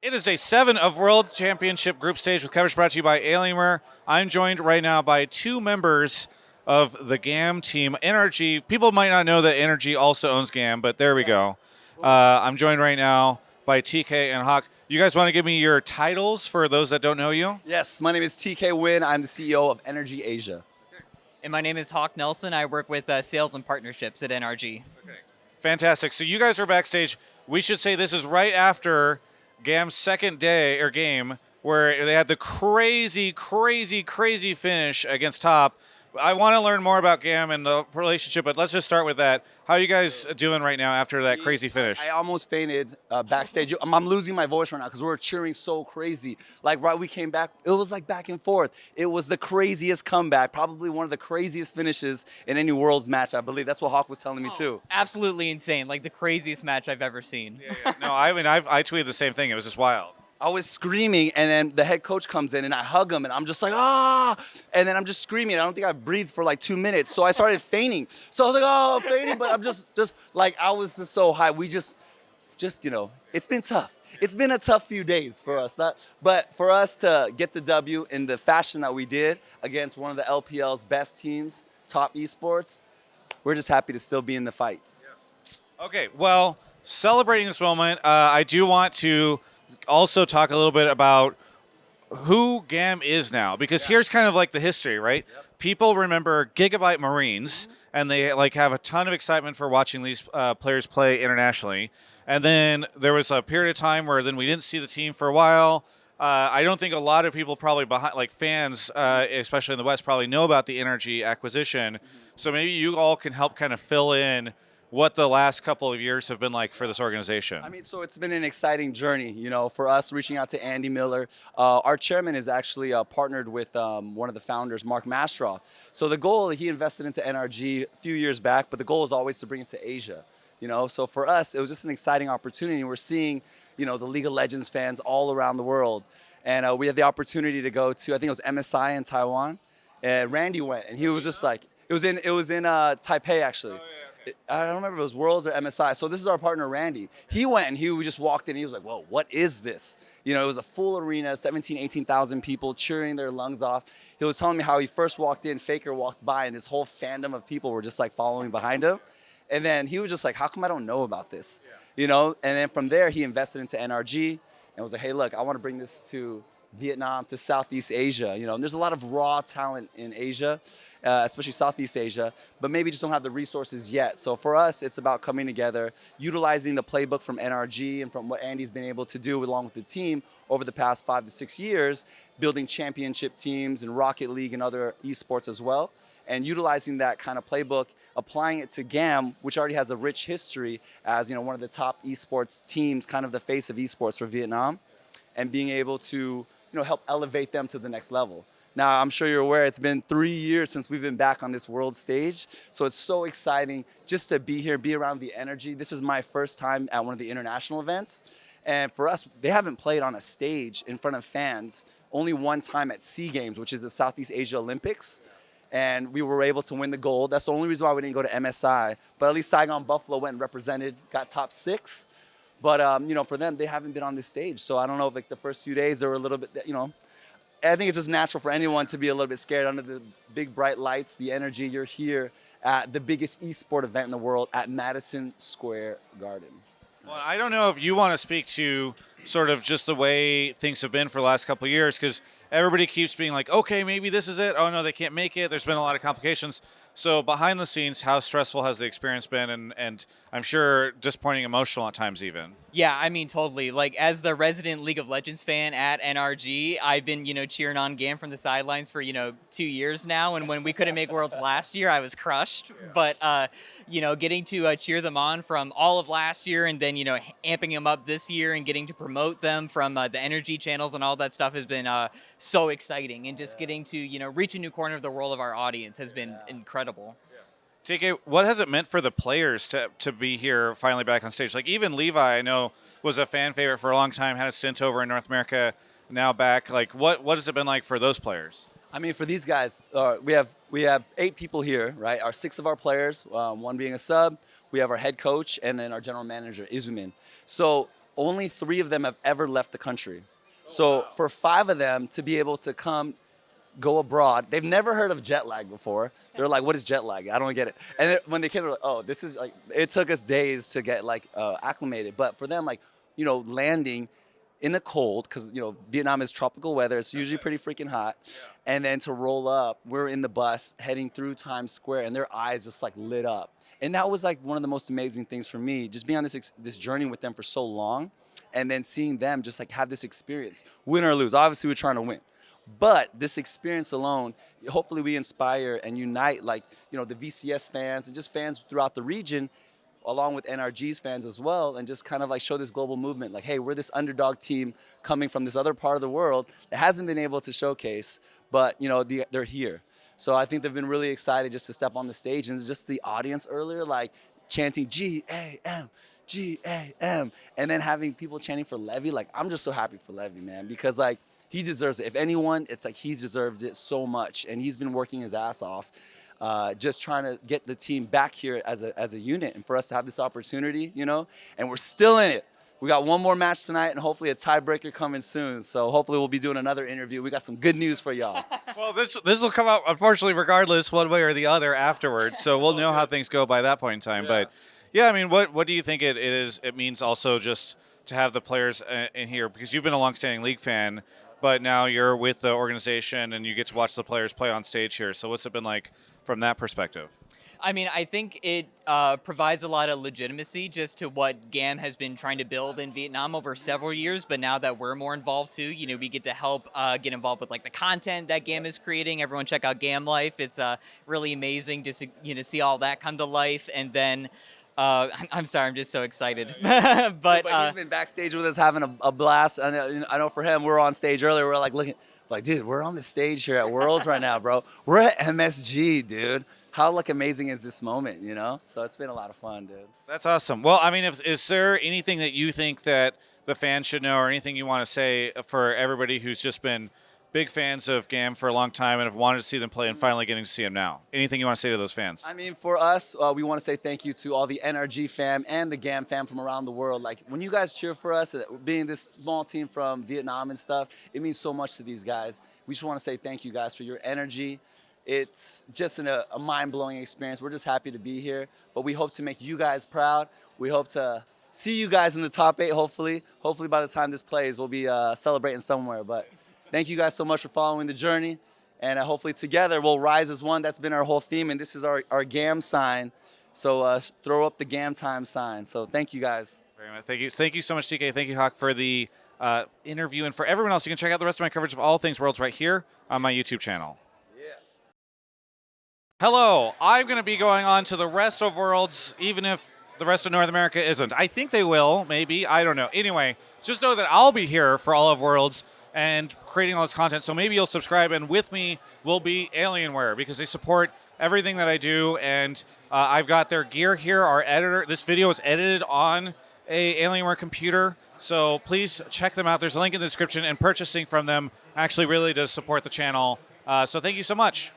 It is day 7 of World Championship Group Stage with coverage brought to you by Alienware. I'm joined right now by two members of the GAM team, Energy. People might not know that Energy also owns GAM, but there we go. I'm joined right now by TK and Hawk. You guys want to give me your titles for those that don't know you? Yes, my name is TK Win. I'm the CEO of Energy Asia. And my name is Hawk Nelson. I work with sales and partnerships at NRG. Fantastic. So you guys are backstage. We should say this is right after GAM's second day or game where they had the crazy finish against Top. I want to learn more about GAM and the relationship, but let's just start with that. How are you guys doing right now after that crazy finish? I almost fainted backstage. I'm losing my voice right now because we were cheering so crazy. Like right, we came back. It was like back and forth. It was the craziest comeback, probably one of the craziest finishes in any Worlds match. I believe that's what Hawk was telling me too. Absolutely insane. Like the craziest match I've ever seen. Yeah. No, I mean, I tweeted the same thing. It was just wild. I was screaming, and then the head coach comes in, and I hug him, and I'm just like, ah! And then I'm just screaming. I don't think I breathed for like 2 minutes, so I started fainting. So I was like, oh, I'm fainting, but I'm just like, I was just so high. We just, it's been tough. It's been a tough few days for us. But for us to get the W in the fashion that we did against one of the LPL's best teams, top esports, we're just happy to still be in the fight. Okay, well, celebrating this moment, I do want to also talk a little bit about who GAM is now, because here's kind of like the history, right? People remember Gigabyte Marines, and they like have a ton of excitement for watching these players play internationally. And then there was a period of time where then we didn't see the team for a while. I don't think a lot of people probably behind, like fans, especially in the West, probably know about the Energy acquisition. So maybe you all can help kind of fill in what the last couple of years have been like for this organization. I mean, so it's been an exciting journey, for us reaching out to Andy Miller. Our chairman is actually partnered with one of the founders, Mark Mastroff. So the goal, he invested into NRG a few years back, but the goal is always to bring it to Asia. So for us, it was just an exciting opportunity. We're seeing, the League of Legends fans all around the world. And we had the opportunity to go to, I think it was MSI in Taiwan. And Randy went, and he was just like, it was in Taipei, actually. I don't remember if it was Worlds or MSI. So this is our partner, Randy. He went and he just walked in and he was like, whoa, what is this? It was a full arena, 17, 18,000 people cheering their lungs off. He was telling me how he first walked in, Faker walked by, and this whole fandom of people were just like following behind him. And then he was just like, how come I don't know about this? And then from there, he invested into NRG and was like, hey, look, I want to bring this to Vietnam, to Southeast Asia, and there's a lot of raw talent in Asia, especially Southeast Asia, but maybe just don't have the resources yet. So for us, it's about coming together, utilizing the playbook from NRG and from what Andy's been able to do along with the team over the past 5 to 6 years, building championship teams in Rocket League and other esports as well, and utilizing that kind of playbook, applying it to GAM, which already has a rich history as one of the top esports teams, kind of the face of esports for Vietnam, and being able to help elevate them to the next level. Now, I'm sure you're aware it's been 3 years since we've been back on this world stage. So it's so exciting just to be here, be around the energy. This is my first time at one of the international events. And for us, they haven't played on a stage in front of fans only one time at SEA Games, which is the Southeast Asia Olympics. And we were able to win the gold. That's the only reason why we didn't go to MSI. But at least Saigon Buffalo went and represented, got top 6. But, for them, they haven't been on this stage. So I don't know if like the first few days they were a little bit, I think it's just natural for anyone to be a little bit scared under the big bright lights, the energy. You're here at the biggest esport event in the world at Madison Square Garden. Well, I don't know if you want to speak to sort of just the way things have been for the last couple of years, because everybody keeps being like, okay, maybe this is it. Oh, no, they can't make it. There's been a lot of complications. So behind the scenes, how stressful has the experience been? And I'm sure disappointing, emotional at times even. Yeah, I mean, totally. Like, as the resident League of Legends fan at NRG, I've been, cheering on GAM from the sidelines for, 2 years now. And when we couldn't make Worlds last year, I was crushed. But, getting to cheer them on from all of last year and then, amping them up this year and getting to promote them from the energy channels and all that stuff has been so exciting. And just getting to, reach a new corner of the world of our audience has been incredible. TK, what has it meant for the players to be here finally back on stage? Like even Levi, I know, was a fan favorite for a long time, had a stint over in North America, now back. Like what has it been like for those players? I mean, for these guys, we have 8 people here, right? 6 of our players, one being a sub. We have our head coach and then our general manager, Izumin. So only 3 of them have ever left the country. So for 5 of them to be able to come go abroad, they've never heard of jet lag before. They're like, what is jet lag? I don't get it. And then when they came, they're like, oh, this is like, it took us days to get like acclimated. But for them, like, you know, landing in the cold, because, you know, Vietnam is tropical weather. It's usually pretty freaking hot. And then to roll up, we're in the bus heading through Times Square and their eyes just like lit up. And that was like one of the most amazing things for me, just being on this journey with them for so long and then seeing them just like have this experience, win or lose. Obviously, we're trying to win. But this experience alone, hopefully we inspire and unite like, you know, the VCS fans and just fans throughout the region, along with NRG's fans as well, and just kind of like show this global movement. Like, hey, we're this underdog team coming from this other part of the world that hasn't been able to showcase, but, you know, they're here. So I think they've been really excited just to step on the stage, and just the audience earlier, like chanting GAM, GAM, and then having people chanting for Levy. Like, I'm just so happy for Levy, man, because like he deserves it. If anyone, it's like he's deserved it so much, and he's been working his ass off. Just trying to get the team back here as a unit, and for us to have this opportunity, you know, and we're still in it. We got one more match tonight and hopefully a tiebreaker coming soon. So hopefully we'll be doing another interview. We got some good news for y'all. Well, this will come out, unfortunately, regardless, one way or the other afterwards. So we'll know how things go by that point in time. Yeah. But yeah, I mean, what do you think it is? It means also just to have the players in here, because you've been a longstanding league fan, but now you're with the organization and you get to watch the players play on stage here. So what's it been like from that perspective? I mean, I think it provides a lot of legitimacy just to what GAM has been trying to build in Vietnam over several years. But now that we're more involved too, you know, we get to help get involved with like the content that GAM is creating. Everyone check out GAM Life. It's really amazing to see all that come to life. And then I'm sorry, I'm just so excited. but He's been backstage with us having a blast. I know for him, we were on stage earlier. We're like looking, like, dude, we're on the stage here at Worlds right now, bro. We're at MSG, dude. How like amazing is this moment, you know? So it's been a lot of fun, dude. That's awesome. Well, I mean, is there anything that you think that the fans should know, or anything you want to say for everybody who's just been big fans of GAM for a long time and have wanted to see them play and finally getting to see them now? Anything you want to say to those fans? I mean, for us, we want to say thank you to all the NRG fam and the GAM fam from around the world. Like, when you guys cheer for us, being this small team from Vietnam and stuff, it means so much to these guys. We just want to say thank you guys for your energy. It's just a mind-blowing experience. We're just happy to be here, but we hope to make you guys proud. We hope to see you guys in the top 8, hopefully. Hopefully by the time this plays, we'll be celebrating somewhere. But thank you guys so much for following the journey, and hopefully together we'll rise as one. That's been our whole theme, and this is our GAM sign. So throw up the GAM time sign. So thank you guys. Very much. Thank you so much, TK. Thank you, Hawk, for the interview. And for everyone else, you can check out the rest of my coverage of all things Worlds right here on my YouTube channel. Hello, I'm going to be going on to the rest of Worlds, even if the rest of North America isn't. I think they will, maybe. I don't know. Anyway, just know that I'll be here for all of Worlds and creating all this content, so maybe you'll subscribe, and with me will be Alienware, because they support everything that I do, and I've got their gear here. Our editor, this video is edited on a Alienware computer, so please check them out. There's a link in the description, and purchasing from them actually really does support the channel. So thank you so much.